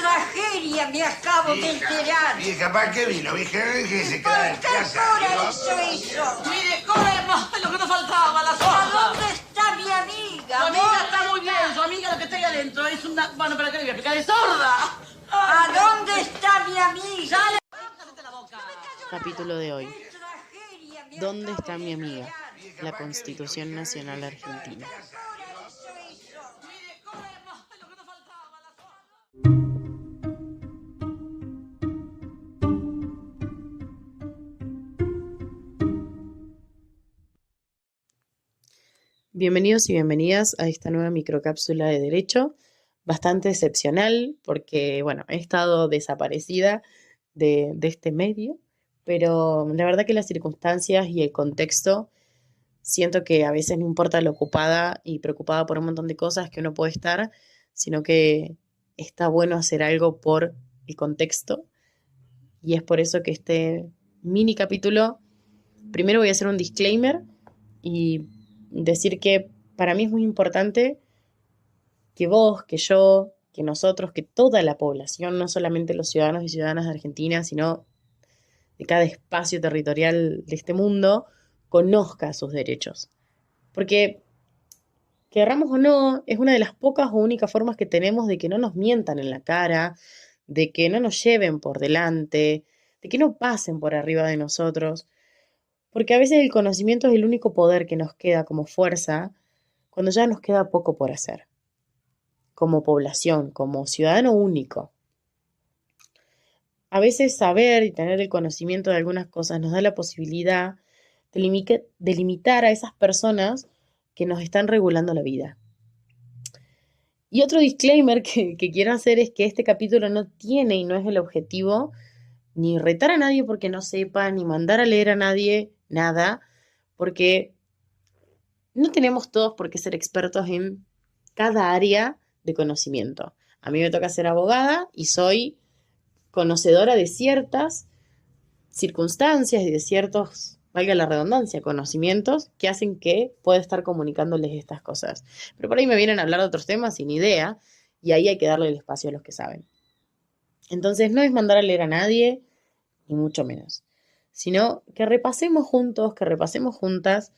tragedia me acabo de enterar! Vieja, ¿para qué vino, vieja? Que se ¿Por queda en qué casa. Cora ¿no? hizo eso? Mire, Cora, es lo que nos faltaba, la ¿A soja. dónde está mi amiga? Su amiga ¿Dónde está muy bien, su amiga lo que está ahí adentro es una... Bueno, ¿para qué le voy a explicar? ¡Es sorda! ¿A dónde está mi amiga? ¡Sale! ¡Cállate la boca! Capítulo de hoy. ¿Qué tragedia me ¿Dónde acabo está de mi amiga? enterar? La Constitución Nacional Argentina. Cora hizo eso. Mire, Cora, es lo que nos faltaba, la soja. Bienvenidos y bienvenidas a esta nueva microcápsula de Derecho, bastante excepcional porque, bueno, he estado desaparecida de este medio, pero la verdad que las circunstancias y el contexto, siento que a veces no importa lo ocupada y preocupada por un montón de cosas que uno puede estar, sino que está bueno hacer algo por el contexto, y es por eso que este mini capítulo, primero voy a hacer un disclaimer y decir que para mí es muy importante que vos, que yo, que nosotros, que toda la población, no solamente los ciudadanos y ciudadanas de Argentina, sino de cada espacio territorial de este mundo, conozca sus derechos. Porque, querramos o no, es una de las pocas o únicas formas que tenemos de que no nos mientan en la cara, de que no nos lleven por delante, de que no pasen por arriba de nosotros. Porque a veces el conocimiento es el único poder que nos queda como fuerza cuando ya nos queda poco por hacer, como población, como ciudadano único. A veces saber y tener el conocimiento de algunas cosas nos da la posibilidad de limitar a esas personas que nos están regulando la vida. Y otro disclaimer que quiero hacer es que este capítulo no tiene y no es el objetivo ni retar a nadie porque no sepa, ni mandar a leer a nadie nada, porque no tenemos todos por qué ser expertos en cada área de conocimiento. A mí me toca ser abogada y soy conocedora de ciertas circunstancias y de ciertos, valga la redundancia, conocimientos que hacen que pueda estar comunicándoles estas cosas. Pero por ahí me vienen a hablar de otros temas sin idea y ahí hay que darle el espacio a los que saben. Entonces no es mandar a leer a nadie, ni mucho menos, sino que repasemos juntos, que repasemos juntas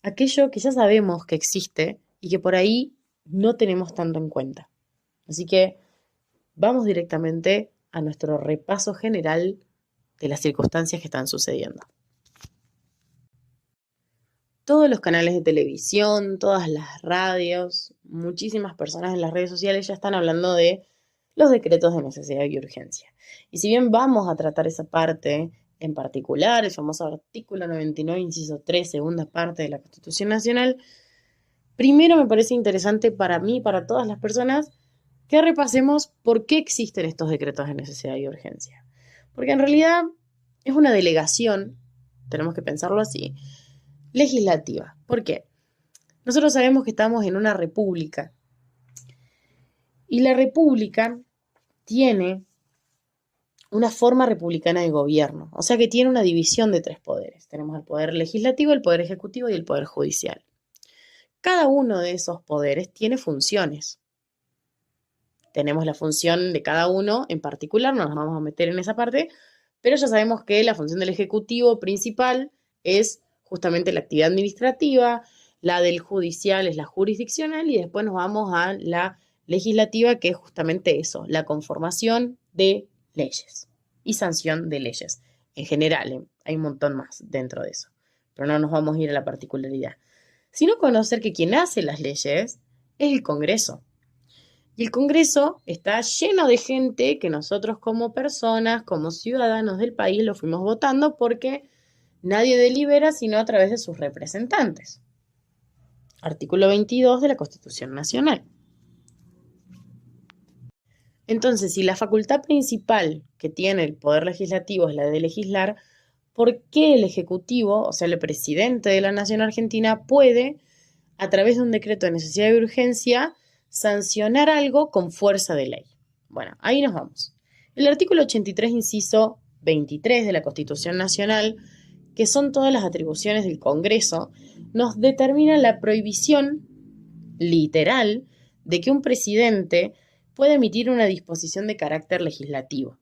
aquello que ya sabemos que existe y que por ahí no tenemos tanto en cuenta. Así que vamos directamente a nuestro repaso general de las circunstancias que están sucediendo. Todos los canales de televisión, todas las radios, muchísimas personas en las redes sociales ya están hablando de los decretos de necesidad y urgencia. Y si bien vamos a tratar esa parte en particular, el famoso artículo 99, inciso 3, segunda parte de la Constitución Nacional, primero me parece interesante para mí, para todas las personas, que repasemos por qué existen estos decretos de necesidad y urgencia. Porque en realidad es una delegación, tenemos que pensarlo así, legislativa. ¿Por qué? Nosotros sabemos que estamos en una república y la república tiene una forma republicana de gobierno, o sea que tiene una división de tres poderes. Tenemos el poder legislativo, el poder ejecutivo y el poder judicial. Cada uno de esos poderes tiene funciones. Tenemos la función de cada uno en particular, no nos vamos a meter en esa parte, pero ya sabemos que la función del ejecutivo principal es justamente la actividad administrativa, la del judicial es la jurisdiccional y después nos vamos a la legislativa, que es justamente eso, la conformación de leyes y sanción de leyes. En general, hay un montón más dentro de eso, pero no nos vamos a ir a la particularidad. Sino conocer que quien hace las leyes es el Congreso. Y el Congreso está lleno de gente que nosotros como personas, como ciudadanos del país, lo fuimos votando porque nadie delibera sino a través de sus representantes. Artículo 22 de la Constitución Nacional. Entonces, si la facultad principal que tiene el Poder Legislativo es la de legislar, ¿por qué el Ejecutivo, o sea, el presidente de la Nación Argentina, puede, a través de un decreto de necesidad y urgencia, sancionar algo con fuerza de ley? Bueno, ahí nos vamos. El artículo 83, inciso 23 de la Constitución Nacional, que son todas las atribuciones del Congreso, nos determina la prohibición literal de que un presidente puede emitir una disposición de carácter legislativo.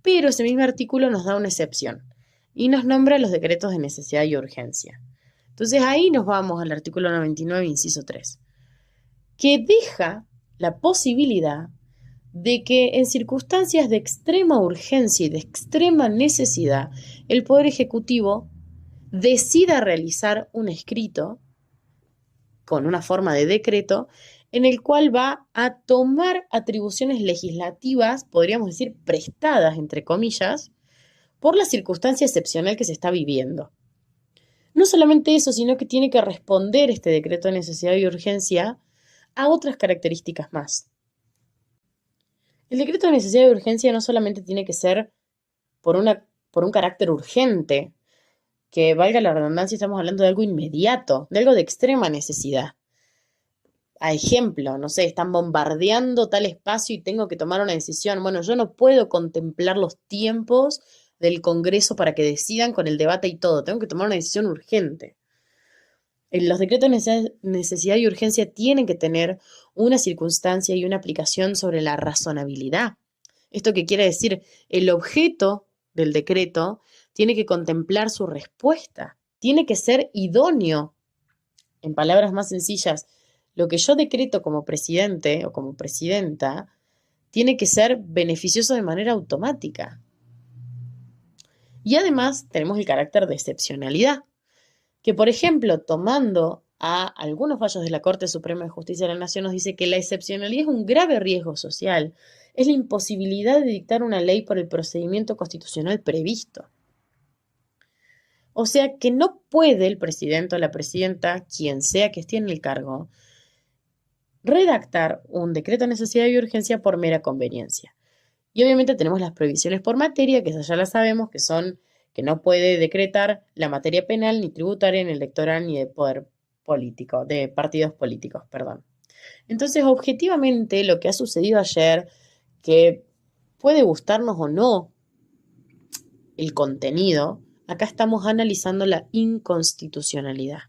Pero ese mismo artículo nos da una excepción y nos nombra los decretos de necesidad y urgencia. Entonces ahí nos vamos al artículo 99, inciso 3, que deja la posibilidad de que en circunstancias de extrema urgencia y de extrema necesidad, el Poder Ejecutivo decida realizar un escrito con una forma de decreto en el cual va a tomar atribuciones legislativas, podríamos decir prestadas, entre comillas, por la circunstancia excepcional que se está viviendo. No solamente eso, sino que tiene que responder este decreto de necesidad y urgencia a otras características más. El decreto de necesidad y urgencia no solamente tiene que ser por un carácter urgente, que valga la redundancia, estamos hablando de algo inmediato, de algo de extrema necesidad. A ejemplo, no sé, están bombardeando tal espacio y tengo que tomar una decisión. Bueno, yo no puedo contemplar los tiempos del Congreso para que decidan con el debate y todo. Tengo que tomar una decisión urgente. Los decretos de necesidad y urgencia tienen que tener una circunstancia y una aplicación sobre la razonabilidad. ¿Esto qué quiere decir? El objeto del decreto tiene que contemplar su respuesta. Tiene que ser idóneo. En palabras más sencillas, lo que yo decreto como presidente o como presidenta tiene que ser beneficioso de manera automática. Y además tenemos el carácter de excepcionalidad, que por ejemplo, tomando a algunos fallos de la Corte Suprema de Justicia de la Nación, nos dice que la excepcionalidad es un grave riesgo social, es la imposibilidad de dictar una ley por el procedimiento constitucional previsto. O sea que no puede el presidente o la presidenta, quien sea que esté en el cargo, redactar un decreto de necesidad y urgencia por mera conveniencia. Y obviamente tenemos las prohibiciones por materia, que esas ya las sabemos, que son que no puede decretar la materia penal, ni tributaria, ni electoral, ni de poder político, de partidos políticos, perdón. Entonces, objetivamente, lo que ha sucedido ayer, que puede gustarnos o no el contenido, acá estamos analizando la inconstitucionalidad.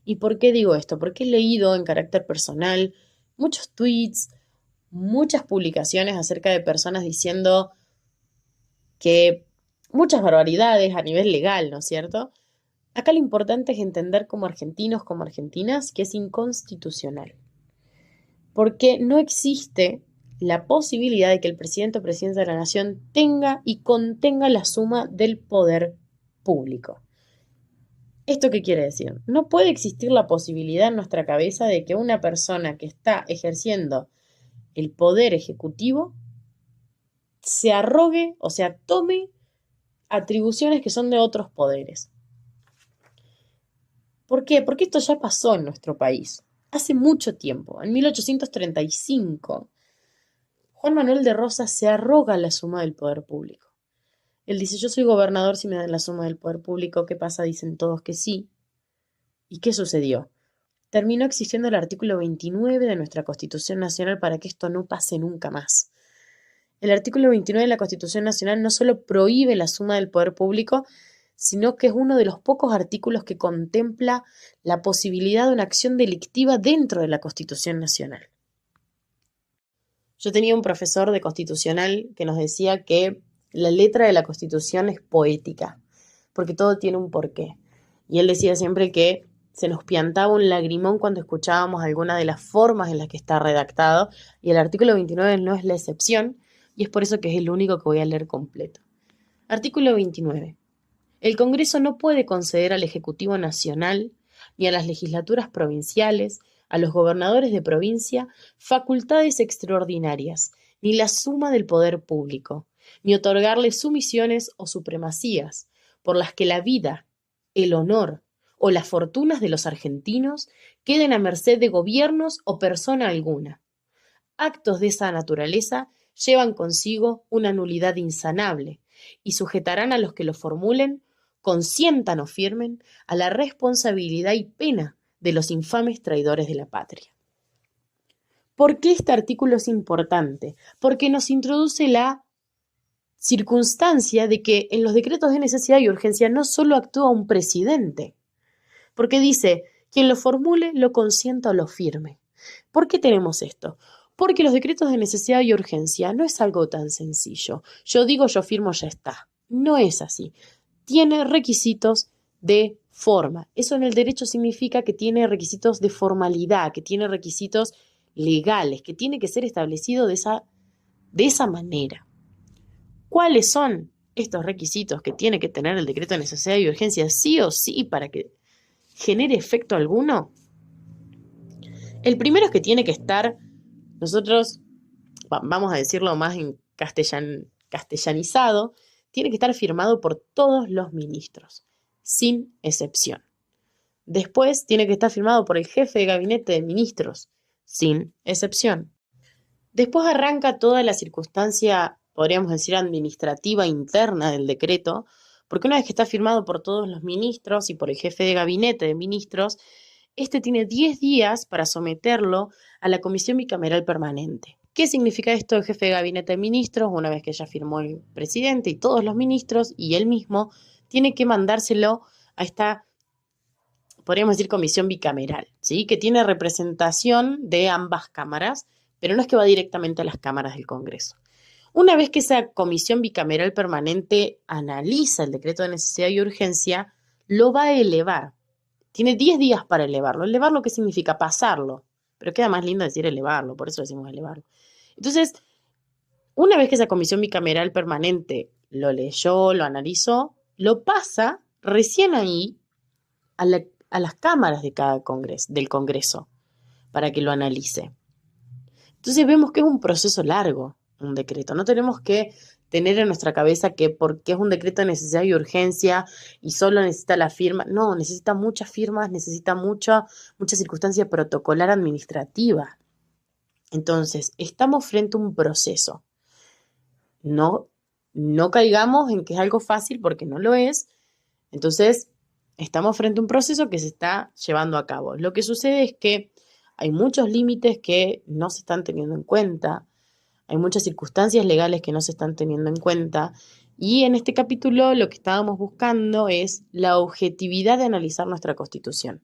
¿Y por qué digo esto? Porque he leído en carácter personal muchos tweets, muchas publicaciones acerca de personas diciendo que muchas barbaridades a nivel legal, ¿no es cierto? Acá lo importante es entender como argentinos, como argentinas, que es inconstitucional. Porque no existe la posibilidad de que el presidente o presidenta de la nación tenga y contenga la suma del poder público. ¿Esto qué quiere decir? No puede existir la posibilidad en nuestra cabeza de que una persona que está ejerciendo el poder ejecutivo se arrogue, o sea, tome atribuciones que son de otros poderes. ¿Por qué? Porque esto ya pasó en nuestro país. Hace mucho tiempo, en 1835, Juan Manuel de Rosas se arroga la suma del poder público. Él dice, yo soy gobernador si me dan la suma del poder público. ¿Qué pasa? Dicen todos que sí. ¿Y qué sucedió? Terminó existiendo el artículo 29 de nuestra Constitución Nacional para que esto no pase nunca más. El artículo 29 de la Constitución Nacional no solo prohíbe la suma del poder público, sino que es uno de los pocos artículos que contempla la posibilidad de una acción delictiva dentro de la Constitución Nacional. Yo tenía un profesor de constitucional que nos decía que la letra de la Constitución es poética, porque todo tiene un porqué. Y él decía siempre que se nos piantaba un lagrimón cuando escuchábamos alguna de las formas en las que está redactado, y el artículo 29 no es la excepción, y es por eso que es el único que voy a leer completo. Artículo 29. El Congreso no puede conceder al Ejecutivo Nacional, ni a las legislaturas provinciales, a los gobernadores de provincia, facultades extraordinarias, ni la suma del poder público, ni otorgarles sumisiones o supremacías, por las que la vida, el honor o las fortunas de los argentinos queden a merced de gobiernos o persona alguna. Actos de esa naturaleza llevan consigo una nulidad insanable y sujetarán a los que lo formulen, consientan o firmen, a la responsabilidad y pena de los infames traidores de la patria. ¿Por qué este artículo es importante? Porque nos introduce la circunstancia de que en los decretos de necesidad y urgencia no solo actúa un presidente, porque dice, quien lo formule, lo consienta o lo firme. ¿Por qué tenemos esto? Porque los decretos de necesidad y urgencia no es algo tan sencillo. Yo digo, yo firmo, ya está. No es así. Tiene requisitos de forma. Eso en el derecho significa que tiene requisitos de formalidad, que tiene requisitos legales, que tiene que ser establecido de esa manera. ¿Cuáles son estos requisitos que tiene que tener el decreto de necesidad y urgencia sí o sí para que genere efecto alguno? El primero es que tiene que estar, nosotros vamos a decirlo más en castellanizado, tiene que estar firmado por todos los ministros, sin excepción. Después tiene que estar firmado por el jefe de gabinete de ministros, sin excepción. Después arranca toda la circunstancia, podríamos decir, administrativa interna del decreto, porque una vez que está firmado por todos los ministros y por el jefe de gabinete de ministros, este tiene 10 días para someterlo a la Comisión Bicameral Permanente. ¿Qué significa esto? El jefe de gabinete de ministros, una vez que ya firmó el presidente y todos los ministros y él mismo, tiene que mandárselo a esta, podríamos decir, comisión bicameral, ¿sí? Que tiene representación de ambas cámaras, pero no es que va directamente a las cámaras del Congreso. Una vez que esa comisión bicameral permanente analiza el decreto de necesidad y urgencia, lo va a elevar. Tiene 10 días para elevarlo. ¿Elevarlo qué significa? Pasarlo. Pero queda más lindo decir elevarlo, por eso decimos elevarlo. Entonces, una vez que esa comisión bicameral permanente lo leyó, lo analizó, lo pasa recién ahí a las cámaras de cada del Congreso para que lo analice. Entonces vemos que es un proceso largo, un decreto. No tenemos que tener en nuestra cabeza que porque es un decreto de necesidad y urgencia y solo necesita la firma. No, necesita muchas firmas, necesita mucha circunstancia protocolar administrativa. Entonces, estamos frente a un proceso. No caigamos en que es algo fácil porque no lo es. Entonces, estamos frente a un proceso que se está llevando a cabo. Lo que sucede es que hay muchos límites que no se están teniendo en cuenta. Hay muchas circunstancias legales que no se están teniendo en cuenta. Y en este capítulo lo que estábamos buscando es la objetividad de analizar nuestra Constitución.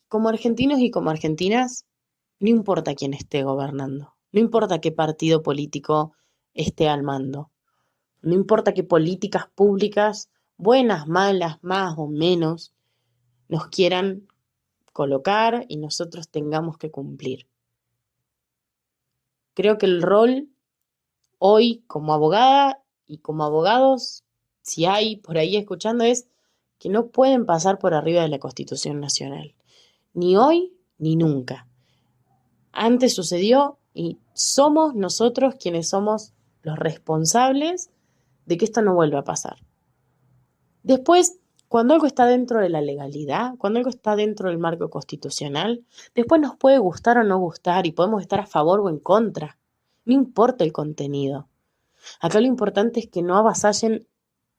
Como argentinos y como argentinas, no importa quién esté gobernando, no importa qué partido político esté al mando, no importa qué políticas públicas, buenas, malas, más o menos, nos quieran colocar y nosotros tengamos que cumplir. Creo que el rol hoy como abogada y como abogados, si hay por ahí escuchando, es que no pueden pasar por arriba de la Constitución Nacional. Ni hoy ni nunca. Antes sucedió y somos nosotros quienes somos los responsables de que esto no vuelva a pasar. Después, cuando algo está dentro de la legalidad, cuando algo está dentro del marco constitucional, después nos puede gustar o no gustar y podemos estar a favor o en contra. No importa el contenido. Acá lo importante es que no avasallen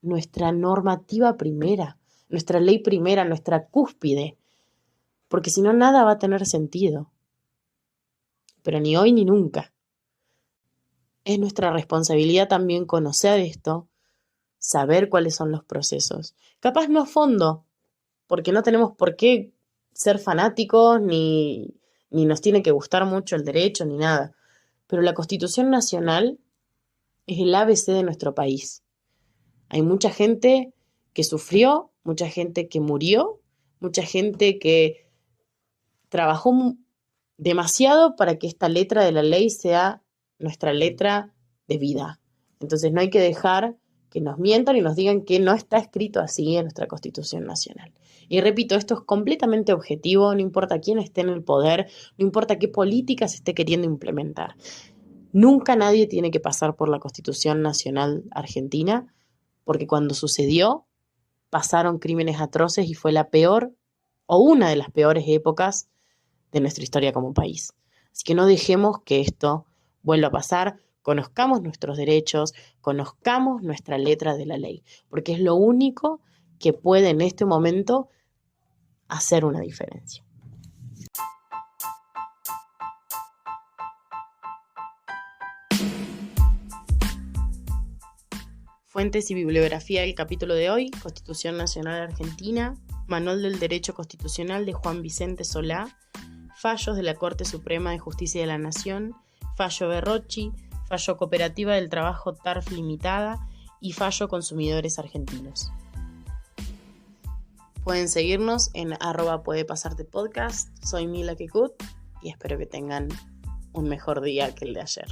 nuestra normativa primera, nuestra ley primera, nuestra cúspide, porque si no, nada va a tener sentido. Pero ni hoy ni nunca. Es nuestra responsabilidad también conocer esto, saber cuáles son los procesos. Capaz no a fondo, porque no tenemos por qué ser fanáticos, ni nos tiene que gustar mucho el derecho, ni nada. Pero la Constitución Nacional es el ABC de nuestro país. Hay mucha gente que sufrió, mucha gente que murió, mucha gente que trabajó demasiado para que esta letra de la ley sea nuestra letra de vida. Entonces no hay que dejar que nos mientan y nos digan que no está escrito así en nuestra Constitución Nacional. Y repito, esto es completamente objetivo, no importa quién esté en el poder, no importa qué política se esté queriendo implementar. Nunca nadie tiene que pasar por la Constitución Nacional Argentina, porque cuando sucedió, pasaron crímenes atroces y fue la peor o una de las peores épocas de nuestra historia como país. Así que no dejemos que esto vuelva a pasar, conozcamos nuestros derechos, conozcamos nuestra letra de la ley, porque es lo único que puede en este momento hacer una diferencia. Fuentes y bibliografía del capítulo de hoy: Constitución Nacional Argentina, Manual del Derecho Constitucional de Juan Vicente Solá, fallos de la Corte Suprema de Justicia de la Nación, fallo Berrocchi, fallo Cooperativa del Trabajo TARF Limitada y fallo Consumidores Argentinos. Pueden seguirnos en @puedepasartepodcast. Soy Mila Kekut y espero que tengan un mejor día que el de ayer.